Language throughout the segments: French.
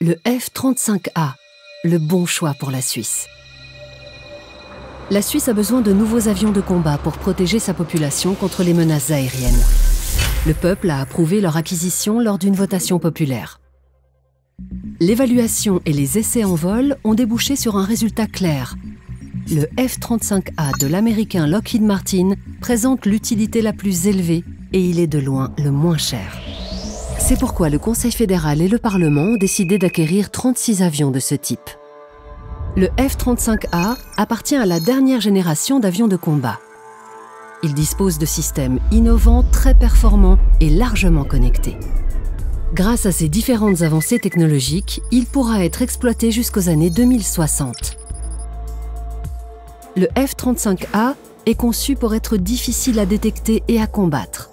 Le F-35A, le bon choix pour la Suisse. La Suisse a besoin de nouveaux avions de combat pour protéger sa population contre les menaces aériennes. Le peuple a approuvé leur acquisition lors d'une votation populaire. L'évaluation et les essais en vol ont débouché sur un résultat clair. Le F-35A de l'américain Lockheed Martin présente l'utilité la plus élevée et il est de loin le moins cher. C'est pourquoi le Conseil fédéral et le Parlement ont décidé d'acquérir 36 avions de ce type. Le F-35A appartient à la dernière génération d'avions de combat. Il dispose de systèmes innovants, très performants et largement connectés. Grâce à ces différentes avancées technologiques, il pourra être exploité jusqu'aux années 2060. Le F-35A est conçu pour être difficile à détecter et à combattre.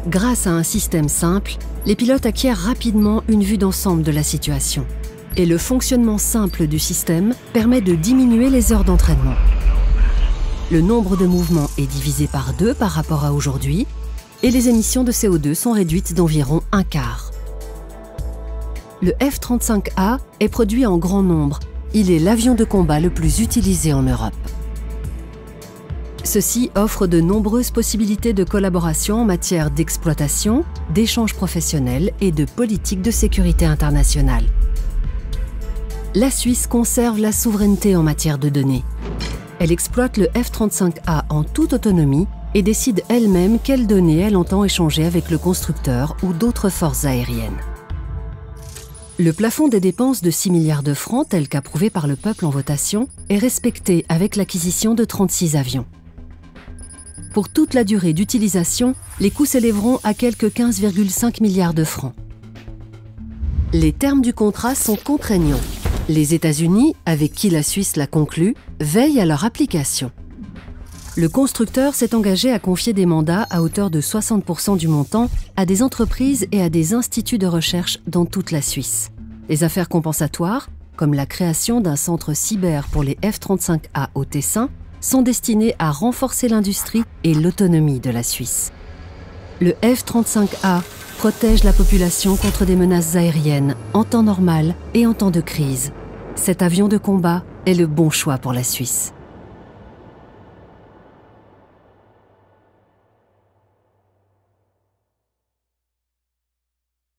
Grâce à un système simple, les pilotes acquièrent rapidement une vue d'ensemble de la situation. Et le fonctionnement simple du système permet de diminuer les heures d'entraînement. Le nombre de mouvements est divisé par 2 par rapport à aujourd'hui et les émissions de CO2 sont réduites d'environ un quart. Le F-35A est produit en grand nombre. Il est l'avion de combat le plus utilisé en Europe. Ceci offre de nombreuses possibilités de collaboration en matière d'exploitation, d'échanges professionnels et de politique de sécurité internationale. La Suisse conserve la souveraineté en matière de données. Elle exploite le F-35A en toute autonomie et décide elle-même quelles données elle entend échanger avec le constructeur ou d'autres forces aériennes. Le plafond des dépenses de 6 milliards de francs, tel qu'approuvé par le peuple en votation, est respecté avec l'acquisition de 36 avions. Pour toute la durée d'utilisation, les coûts s'élèveront à quelque 15,5 milliards de francs. Les termes du contrat sont contraignants. Les États-Unis, avec qui la Suisse l'a conclu, veillent à leur application. Le constructeur s'est engagé à confier des mandats à hauteur de 60% du montant à des entreprises et à des instituts de recherche dans toute la Suisse. Les affaires compensatoires, comme la création d'un centre cyber pour les F-35A au Tessin, sont destinées à renforcer l'industrie et l'autonomie de la Suisse. Le F-35A protège la population contre des menaces aériennes en temps normal et en temps de crise. Cet avion de combat est le bon choix pour la Suisse.